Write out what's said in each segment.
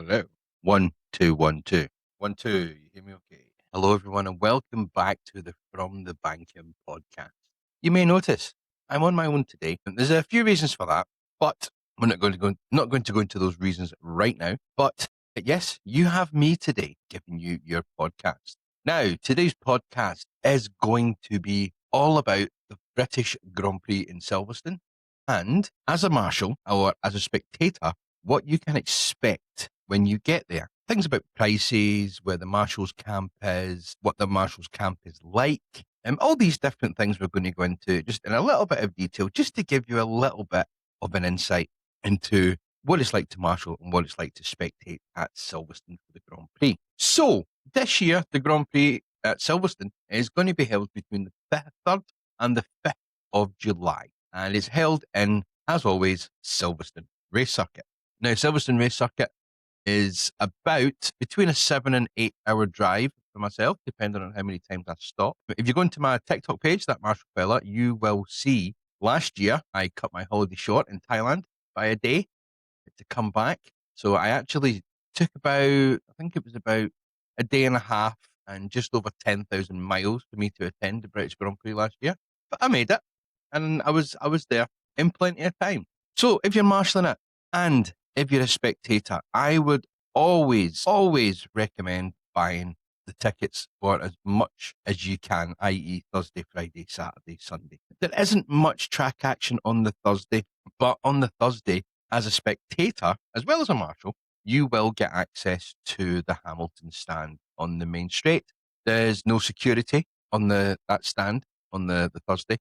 Hello. 1, 2, 1, 2. 1, 2. You hear me okay? Hello, everyone, and welcome back to the From the Banking podcast. You may notice I'm on my own today. And there's a few reasons for that, but we're not going to go into those reasons right now. But yes, you have me today giving you your podcast. Now, today's podcast is going to be all about the British Grand Prix in Silverstone. And as a marshal or as a spectator, what you can expect when you get there. Things about prices, where the marshal's camp is, what the marshal's camp is like, and all these different things we're going to go into just in a little bit of detail, just to give you a little bit of an insight into what it's like to marshal and what it's like to spectate at Silverstone for the Grand Prix. So this year, the Grand Prix at Silverstone is going to be held between the 3rd and the 5th of July, and is held in, as always, Silverstone Race Circuit. Now, Silverstone Race Circuit is about between a 7 and 8 hour drive for myself, depending on how many times I stop. But if you go into my TikTok page, that Marshall fella, you will see last year I cut my holiday short in Thailand by a day to come back. So I actually took I think it was about a day and a half and just over 10,000 miles for me to attend the British Grand Prix last year. But I made it, and I was there in plenty of time. So if you're marshalling it and if you're a spectator, I would always recommend buying the tickets for as much as you can, i.e. Thursday, Friday, Saturday, Sunday. There isn't much track action on the Thursday, but on the Thursday, as a spectator, as well as a marshal, you will get access to the Hamilton stand on the main straight. There's no security on that stand on the Thursday.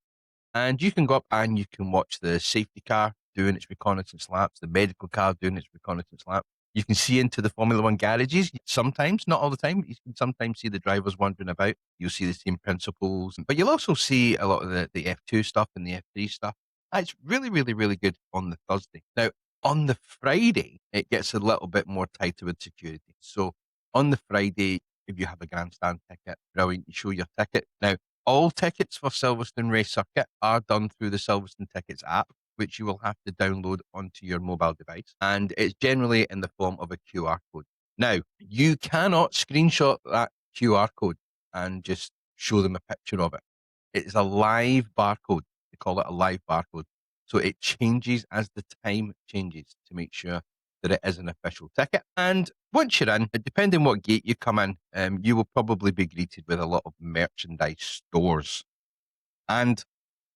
And you can go up and you can watch the safety car doing its reconnaissance laps, the medical car doing its reconnaissance lap. You can see into the Formula One garages sometimes, not all the time. You can sometimes see the drivers wandering about. You'll see the same principals, but you'll also see a lot of the F2 stuff and the F3 stuff. It's really good on the Thursday. Now, on the Friday, it gets a little bit more tighter with security. So on the Friday, if you have a grandstand ticket, brilliant, you show your ticket. Now, all tickets for Silverstone Race Circuit are done through the Silverstone Tickets app, which you will have to download onto your mobile device. And it's generally in the form of a QR code. Now, you cannot screenshot that QR code and just show them a picture of it. It's a live barcode. They call it a live barcode. So it changes as the time changes to make sure that it is an official ticket. And once you're in, depending what gate you come in, you will probably be greeted with a lot of merchandise stores and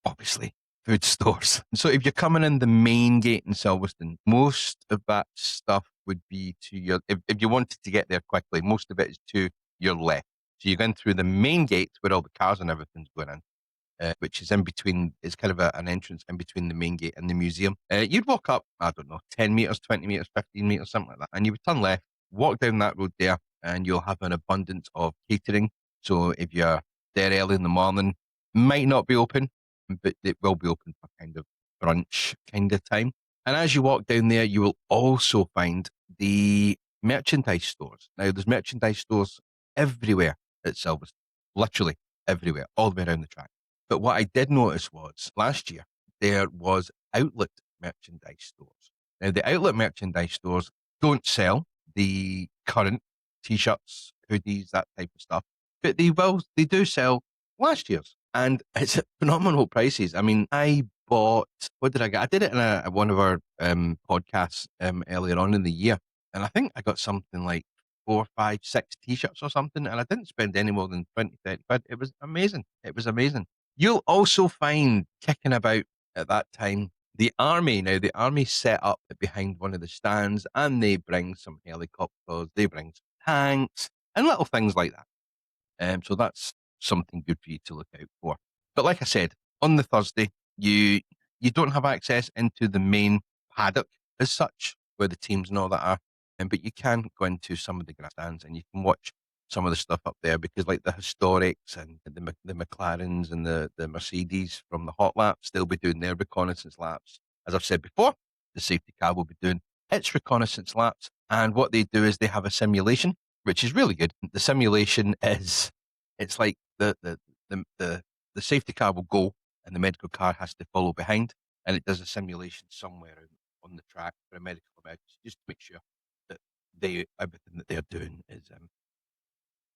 obviously food stores. So if you're coming in the main gate in Silverstone, most of that stuff would be to your, if you wanted to get there quickly, most of it is to your left. So you're going through the main gate where all the cars and everything's going in. Which is in between, it's kind of an entrance in between the main gate and the museum. You'd walk up, I don't know, 10 meters, 20 meters, 15 meters, something like that. And you would turn left, walk down that road there, and you'll have an abundance of catering. So if you're there early in the morning, might not be open, but it will be open for kind of brunch kind of time. And as you walk down there, you will also find the merchandise stores. Now, there's merchandise stores everywhere at Silverstone, literally everywhere, all the way around the track. But what I did notice was last year there was outlet merchandise stores. Now the outlet merchandise stores don't sell the current t-shirts, hoodies, that type of stuff, but they do sell last year's, and it's at phenomenal prices. I mean, I bought, what did I get? I did it in one of our podcasts earlier on in the year, and I think I got something like 4, 5, 6 t-shirts or something, and I didn't spend any more than 20, 30 quid. It was amazing. It was amazing. You'll also find kicking about at that time the army. Now, the army set up behind one of the stands and they bring some helicopters, they bring some tanks and little things like that. So that's something good for you to look out for. But like I said, on the Thursday, you don't have access into the main paddock as such, where the teams and all that are, but you can go into some of the grandstands and you can watch some of the stuff up there, because like the historics and the McLarens and the Mercedes from the hot laps, they'll be doing their reconnaissance laps. As I've said before, the safety car will be doing its reconnaissance laps. And what they do is they have a simulation, which is really good. The simulation is, it's like the safety car will go and the medical car has to follow behind, and it does a simulation somewhere on the track for a medical emergency, just to make sure that everything that they're doing is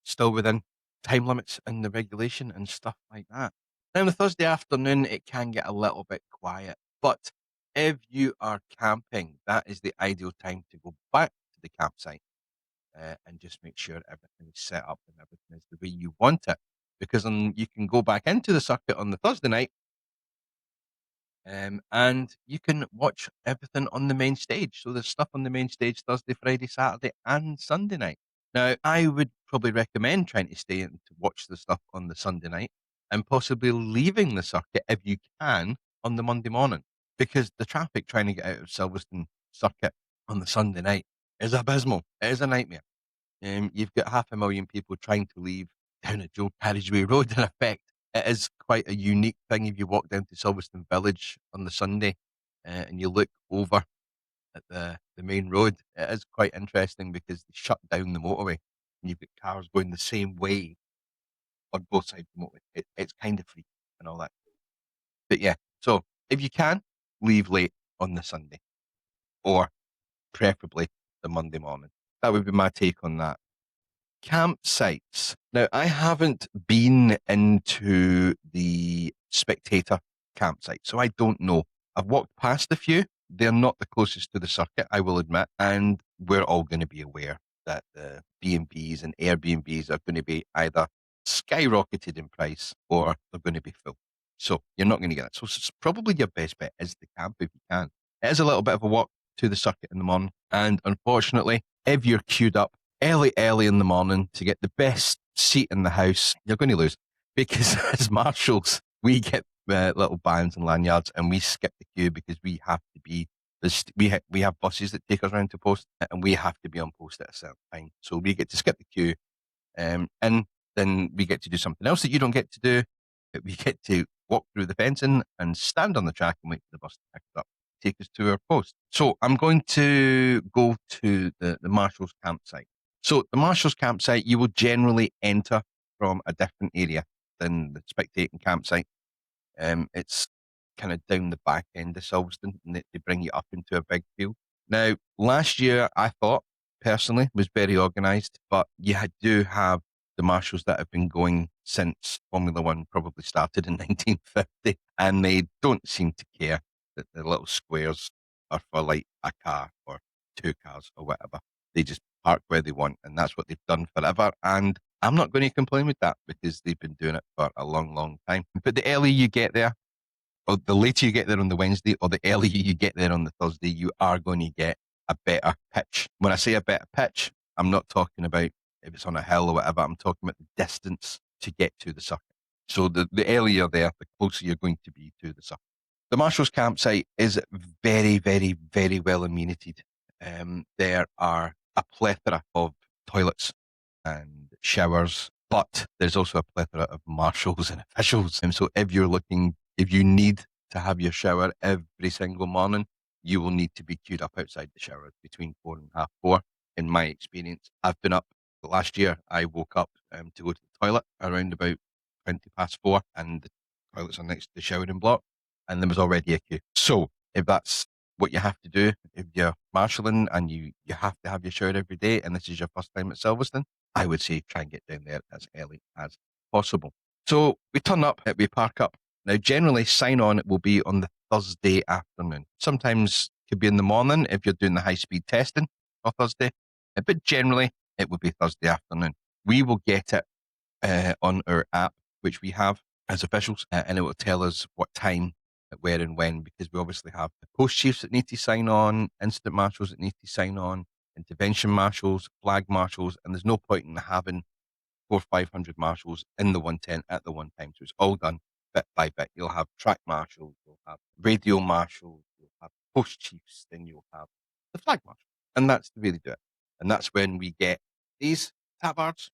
still within time limits and the regulation and stuff like that. Now, on the Thursday afternoon, it can get a little bit quiet, but if you are camping, that is the ideal time to go back to the campsite and just make sure everything is set up and everything is the way you want it. Because you can go back into the circuit on the Thursday night and you can watch everything on the main stage. So there's stuff on the main stage Thursday, Friday, Saturday, and Sunday night. Now, I would probably recommend trying to stay in to watch the stuff on the Sunday night and possibly leaving the circuit if you can on the Monday morning, because the traffic trying to get out of Silverstone circuit on the Sunday night is abysmal. It is a nightmare. You've got 500,000 people trying to leave down a dual carriageway road. In effect, it is quite a unique thing if you walk down to Silverstone Village on the Sunday and you look over at the main road. It is quite interesting because they shut down the motorway and you've got cars going the same way on both sides of the motorway. It's kind of free and all that. But yeah, so if you can, leave late on the Sunday or preferably the Monday morning. That would be my take on that. Campsites. Now, I haven't been into the Spectator campsite, so I don't know. I've walked past a few. They're not the closest to the circuit, I will admit, and we're all going to be aware that the B&Bs and Airbnbs are going to be either skyrocketed in price or they're going to be full. So you're not going to get it. So it's probably your best bet is the camp if you can. It is a little bit of a walk to the circuit in the morning, and unfortunately, if you're queued up early in the morning to get the best seat in the house, you're going to lose because as marshals, we get little bands and lanyards and we skip the queue because we have to be. We have buses that take us around to post and we have to be on post at a certain time. So we get to skip the queue and then we get to do something else that you don't get to do. We get to walk through the fencing and stand on the track and wait for the bus to pick us up, take us to our post. So I'm going to go to the Marshalls campsite. So the Marshalls campsite, you will generally enter from a different area than the spectating campsite. It's kind of down the back end of Silverstone, and they bring you up into a big field. Now, last year, I thought, personally, was very organised, but do have the marshals that have been going since Formula One probably started in 1950, and they don't seem to care that the little squares are for like a car or two cars or whatever. They just park where they want, and that's what they've done forever. And I'm not going to complain with that because they've been doing it for a long, long time. But the earlier you get there, or the later you get there on the Wednesday, or the earlier you get there on the Thursday, you are going to get a better pitch. When I say a better pitch, I'm not talking about if it's on a hill or whatever. I'm talking about the distance to get to the circuit. So the earlier you're there, the closer you're going to be to the circuit. The Marshalls campsite is very, very, very well amenitied. There are a plethora of toilets and showers, but there's also a plethora of marshals and officials. And so if you need to have your shower every single morning, you will need to be queued up outside the shower between 4 and 4. In my experience, I've been up last year. I woke up to go to the toilet around about 4:20, and the toilets are next to the showering block, and there was already a queue. So if that's what you have to do, if you're marshalling and you have to have your shower every day, and this is your first time at Silverstone, I would say try and get down there as early as possible. So we turn up, we park up. Now, generally, sign on will be on the Thursday afternoon. Sometimes it could be in the morning if you're doing the high speed testing for Thursday, but generally it will be Thursday afternoon. We will get it on our app, which we have as officials, and it will tell us what time, where, and when, because we obviously have the post chiefs that need to sign on, incident marshals that need to sign on, intervention marshals, flag marshals, and there's no point in having 400-500 marshals in the one tent at the one time. So it's all done bit by bit. You'll have track marshals, you'll have radio marshals, you'll have post chiefs, then you'll have the flag marshal. And that's the way they do it. And that's when we get these tabards.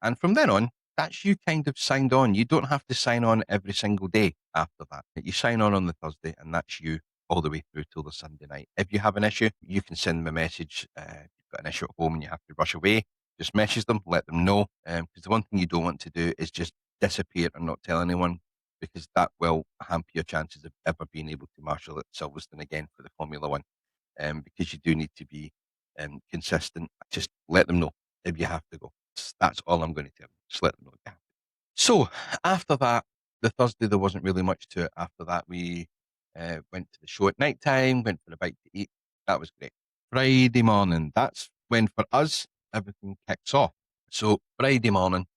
And from then on, that's you kind of signed on. You don't have to sign on every single day after that. You sign on the Thursday, and that's you all the way through till the Sunday night. If you have an issue, you can send them a message. If you've got an issue at home and you have to rush away, just message them, let them know. Because the one thing you don't want to do is just disappear and not tell anyone, because that will hamper your chances of ever being able to marshal at Silverstone again for the Formula One. Because you do need to be consistent. Just let them know if you have to go. That's all I'm going to tell you. Just let them know. Yeah. So after that, the Thursday, there wasn't really much to it. After that, we went to the show at night time, went for a bite to eat. That was great. Friday morning, that's when for us, everything kicks off. So Friday morning,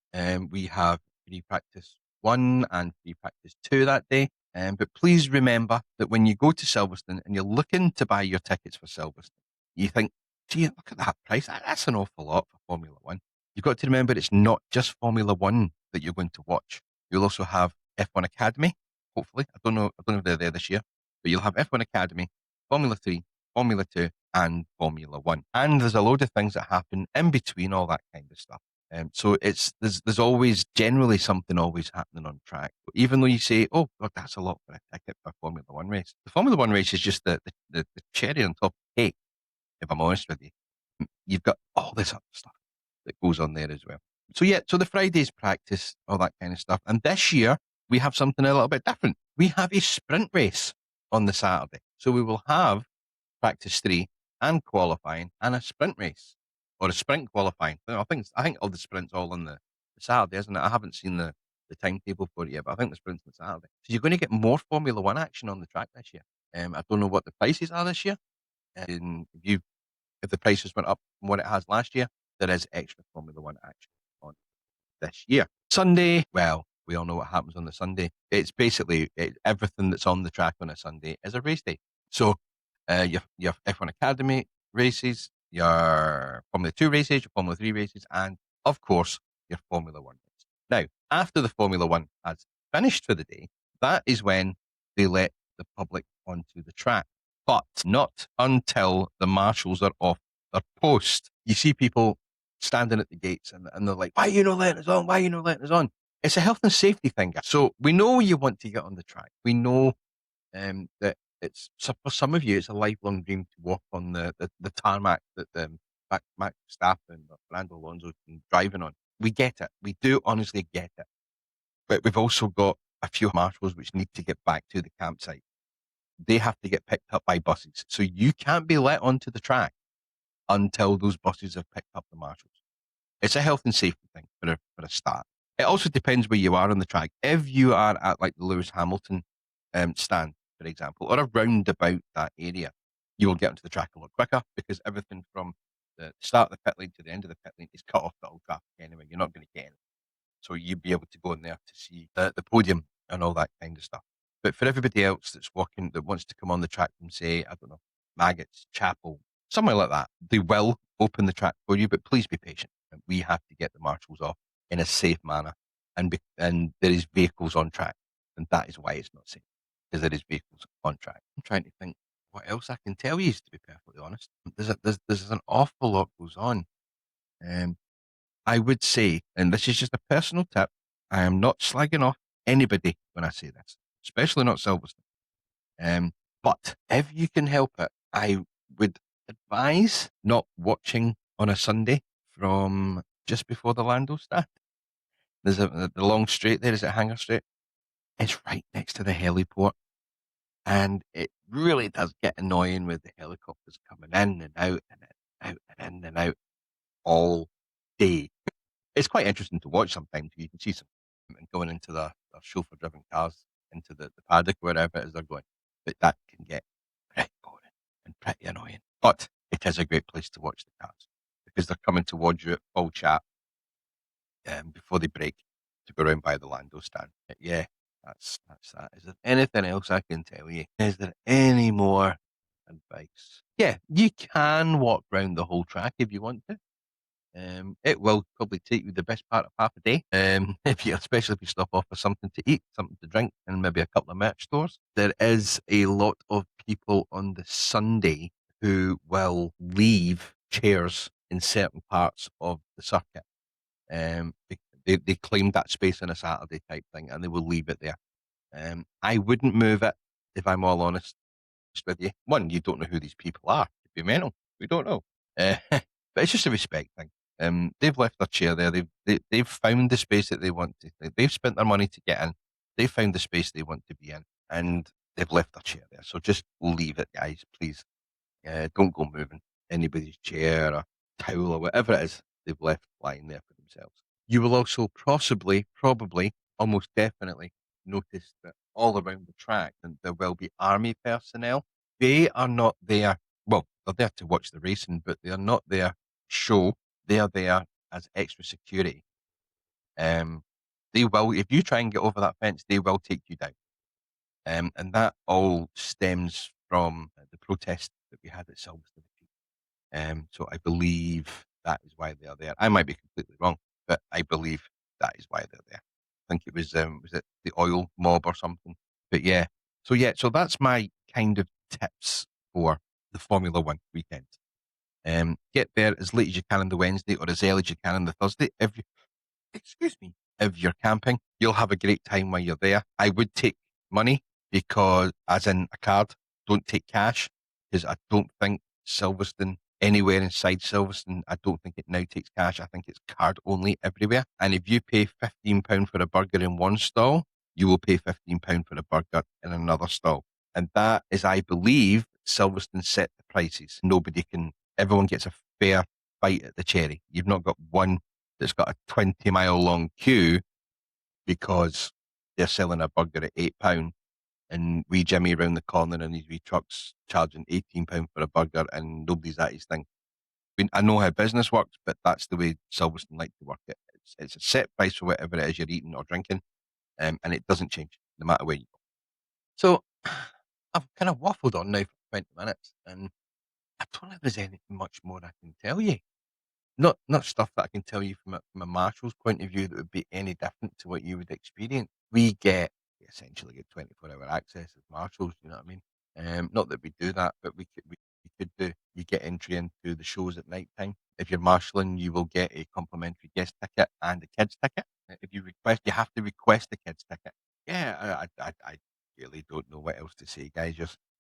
we have free practice 1 and free practice 2 that day. But please remember that when you go to Silverstone and you're looking to buy your tickets for Silverstone, you think, gee, look at that price. That's an awful lot for Formula One. You've got to remember it's not just Formula One that you're going to watch. You'll also have F1 Academy, hopefully. I don't know if they're there this year, but you'll have F1 Academy, Formula 3, Formula 2, and Formula 1. And there's a load of things that happen in between all that kind of stuff. So there's always generally something always happening on track. Even though you say, oh God, that's a lot for a ticket for a Formula One race. The Formula One race is just the cherry on top of the cake, if I'm honest with you. You've got all this other stuff that goes on there as well. So yeah, so the Fridays practice, all that kind of stuff. And this year we have something a little bit different. We have a sprint race on the Saturday. So we will have practice 3 and qualifying and a sprint race or a sprint qualifying. I think all the sprints all on the Saturday, isn't it? I haven't seen the timetable for it yet, but I think the sprint's on Saturday. So you're going to get more Formula One action on the track this year. I don't know what the prices are this year. If the prices went up from what it has last year, there is extra Formula One action on this year. Sunday, well, we all know what happens on the Sunday. It's basically everything that's on the track on a Sunday is a race day. So your F1 Academy races, your Formula 2 races, your Formula 3 races, and of course, your Formula 1 race. Now, after the Formula 1 has finished for the day, that is when they let the public onto the track. But not until the marshals are off their post. You see people standing at the gates and they're like, why are you not letting us on? Why are you not letting us on? It's a health and safety thing. So we know you want to get on the track. We know that for some of you, it's a lifelong dream to walk on the tarmac that Max Verstappen and Fernando Alonso's been driving on. We get it. We do honestly get it. But we've also got a few marshals which need to get back to the campsite. They have to get picked up by buses. So you can't be let onto the track until those buses have picked up the marshals. It's a health and safety thing for a start. It also depends where you are on the track. If you are at like the Lewis Hamilton stand, for example, or around about that area, you will get onto the track a lot quicker because everything from the start of the pit lane to the end of the pit lane is cut off to all traffic anyway. You're not going to get anything. So you'd be able to go in there to see the podium and all that kind of stuff. But for everybody else that's walking, that wants to come on the track from, say, I don't know, Maggots, Chapel, somewhere like that, they will open the track for you, but please be patient. We have to get the marshals off in a safe manner. And there is vehicles on track. And that is why it's not safe, because there is vehicles on track. I'm trying to think what else I can tell you, to be perfectly honest. There's an awful lot goes on. I would say, and this is just a personal tip, I am not slagging off anybody when I say this, especially not Silverstone. But if you can help it, I would advise not watching on a Sunday from just before the Lando start. There's the long straight there, is it Hangar Straight? It's right next to the heliport. And it really does get annoying with the helicopters coming in and out and out and in and out all day. It's quite interesting to watch sometimes. You can see some going into the chauffeur-driven cars into the paddock, wherever it is they're going. But that can get pretty boring and pretty annoying. But it is a great place to watch the cars because they're coming towards you at full chat before they break to go around by the Lando stand. But yeah, that's that. Is there anything else I can tell you? Is there any more advice? Yeah, you can walk around the whole track if you want to. It will probably take you the best part of half a day, especially if you stop off for something to eat, something to drink, and maybe a couple of merch stores. There is a lot of people on the Sunday who will leave chairs in certain parts of the circuit. They claim that space on a Saturday type thing, and they will leave it there. I wouldn't move it, if I'm all honest with you. One, you don't know who these people are. It'd be mental. We don't know. But it's just a respect thing. They've left their chair there. They've found the space that they want to. They've spent their money to get in. They've found the space they want to be in, and they've left their chair there. So just leave it, guys, please. Don't go moving. anybody's chair or towel or whatever it is they've left lying there for themselves. You will also probably, almost definitely notice that all around the track and there will be army personnel. They are not there. Well, they're there to watch the racing, but they are not there show. They are there as extra security. They will, if you try and get over that fence, they will take you down. And that all stems from the protest that we had at Silverstone. So I believe that is why they are there. I might be completely wrong, but I believe that is why they're there. I think it was it the oil mob or something? But yeah, so that's my kind of tips for the Formula One weekend. Get there as late as you can on the Wednesday or as early as you can on the Thursday. Excuse me, if you're camping, you'll have a great time while you're there. I would take money because, as in a card, don't take cash because I don't think Silverstone, anywhere inside Silverstone, I don't think it now takes cash. I think it's card only everywhere. And if you pay £15 for a burger in one stall, you will pay £15 for a burger in another stall. And that is, I believe, Silverstone set the prices. Everyone gets a fair bite at the cherry. You've not got one that's got a 20-mile long queue because they're selling a burger at £8 and wee Jimmy around the corner in these wee trucks charging £18 for a burger and nobody's at his thing. I know how business works, but that's the way Silverstone like to work it. It's a set price for whatever it is you're eating or drinking, and it doesn't change no matter where you go. So I've kind of waffled on now for 20 minutes, and I don't know if there's anything much more I can tell you. Not stuff that I can tell you from a marshal's point of view that would be any different to what you would experience. We essentially get 24-hour access as marshals, you know what I mean? Not that we do that, but we could do. You get entry into the shows at night time. If you're marshalling, you will get a complimentary guest ticket and a kids ticket. If you request, you have to request a kids ticket. Yeah, I really don't know what else to say, guys.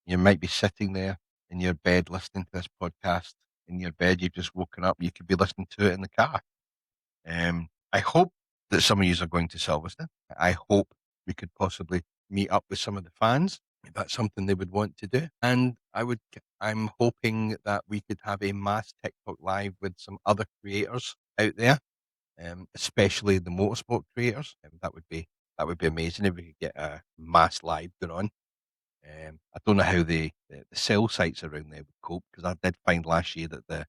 You might be sitting there in your bed listening to this podcast in your bed, you've just woken up, you could be listening to it in the car. I hope that some of you are going to Silverstone. I hope we could possibly meet up with some of the fans if that's something they would want to do. And I'm hoping that we could have a mass TikTok live with some other creators out there, especially the motorsport creators. That would be amazing if we could get a mass live going on. I don't know how the cell sites around there would cope because I did find last year that the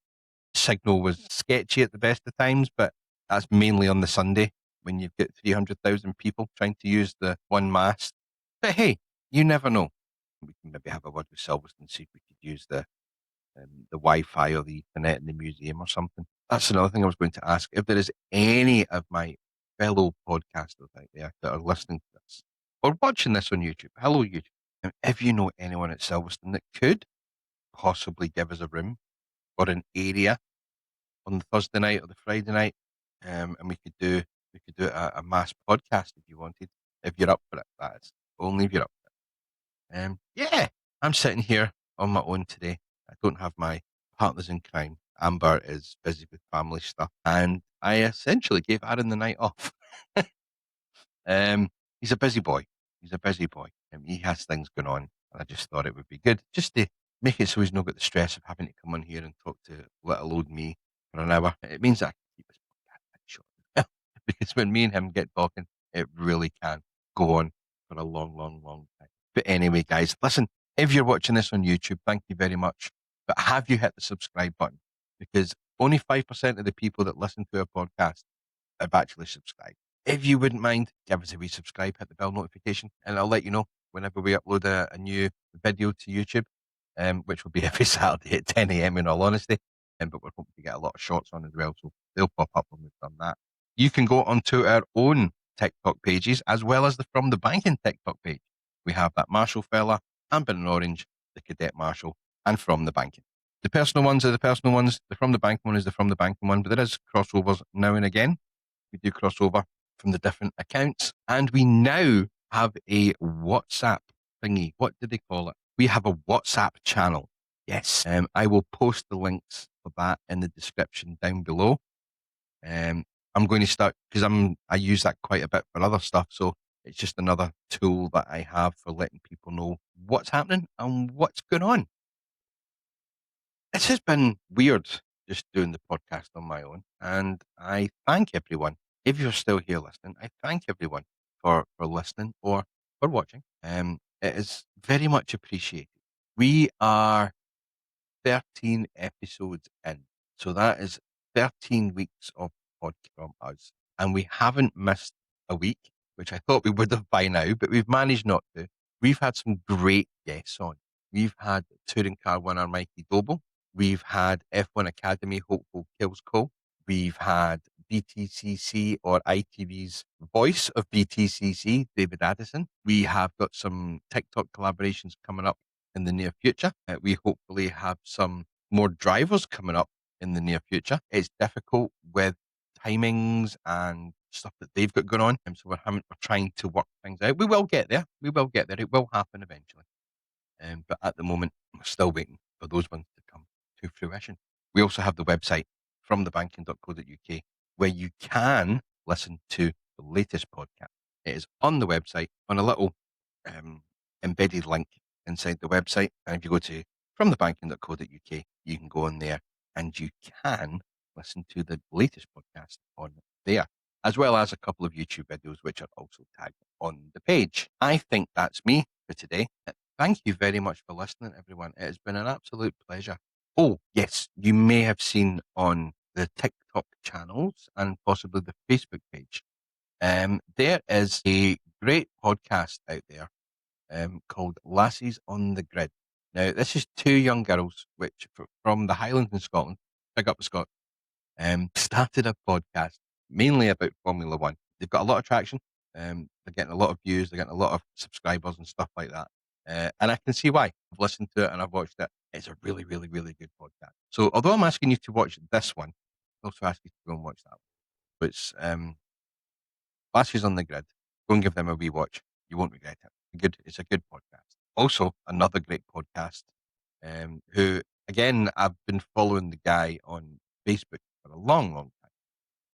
signal was sketchy at the best of times, but that's mainly on the Sunday when you've got 300,000 people trying to use the one mast. But hey, you never know. We can maybe have a word with Silverstone and see if we could use the Wi-Fi or the internet in the museum or something. That's another thing I was going to ask. If there is any of my fellow podcasters out there that are listening to this or watching this on YouTube, hello YouTube. If you know anyone at Silverstone that could possibly give us a room or an area on the Thursday night or the Friday night, and we could do a mass podcast if you wanted, if you're up for it. That is only if you're up for it. Yeah, I'm sitting here on my own today. I don't have my partners in crime. Amber is busy with family stuff, and I essentially gave Aaron the night off. He's a busy boy. He's a busy boy. He has things going on. And I just thought it would be good just to make it so he's not got the stress of having to come on here and talk to little old me for an hour. It means I can keep this podcast short. Because when me and him get talking, it really can go on for a long, long, long time. But anyway, guys, listen, if you're watching this on YouTube, thank you very much. But have you hit the subscribe button? Because only 5% of the people that listen to our podcast have actually subscribed. If you wouldn't mind, give us a wee subscribe, hit the bell notification, and I'll let you know whenever we upload a new video to YouTube, which will be every Saturday at 10 a.m. in all honesty. But we're hoping to get a lot of shorts on as well, so they'll pop up when we've done that. You can go onto our own TikTok pages as well as the From the Banking TikTok page. We have that Marshall fella, Amber and Orange, the Cadet Marshall, and From the Banking. The personal ones are the personal ones. The From the Banking one is the From the Banking one, but there is crossovers now and again. We do crossover from the different accounts. And we now have a WhatsApp thingy. What do they call it? We have a WhatsApp channel. Yes. I will post the links for that in the description down below. I'm going to start because I use that quite a bit for other stuff. So it's just another tool that I have for letting people know what's happening and what's going on. This has been weird just doing the podcast on my own. And I thank everyone. If you're still here listening, I thank everyone for listening or for watching. It is very much appreciated. We are 13 episodes in. So that is 13 weeks of podcast from us. And we haven't missed a week, which I thought we would have by now, but we've managed not to. We've had some great guests on. We've had touring car winner Mikey Doble. We've had F1 Academy hopeful Kills Cole. We've had BTCC or ITV's voice of BTCC, David Addison. We have got some TikTok collaborations coming up in the near future. We hopefully have some more drivers coming up in the near future. It's difficult with timings and stuff that they've got going on. So we're trying to work things out. We will get there. We will get there. It will happen eventually. But at the moment, we're still waiting for those ones to come to fruition. We also have the website fromthebanking.co.uk where you can listen to the latest podcast. It is on the website on a little embedded link inside the website. And if you go to fromthebanking.co.uk, you can go on there and you can listen to the latest podcast on there, as well as a couple of YouTube videos, which are also tagged on the page. I think that's me for today. Thank you very much for listening, everyone. It has been an absolute pleasure. Oh, yes, you may have seen on the TikTok channels and possibly the Facebook page. There is a great podcast out there called Lassies on the Grid. Now, this is two young girls which from the Highlands in Scotland, big up the Scot, started a podcast mainly about Formula One. They've got a lot of traction. They're getting a lot of views. They're getting a lot of subscribers and stuff like that. And I can see why. I've listened to it and I've watched it. It's a really, really, really good podcast. So although I'm asking you to watch this one, I also ask you to go and watch that one. It's Lassies on the Grid. Go and give them a wee watch. You won't regret it. It's a good podcast. Also, another great podcast. Who again, I've been following the guy on Facebook for a long, long time,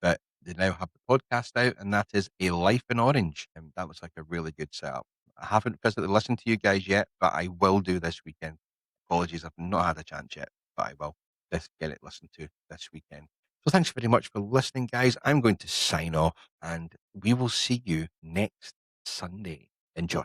but they now have the podcast out, and that is A Life in Orange. And that looks like a really good setup. I haven't physically listened to you guys yet, but I will do this weekend. Apologies, I've not had a chance yet, but I will get it listened to this weekend. So thanks very much for listening, guys. I'm going to sign off, and we will see you next Sunday. Enjoy.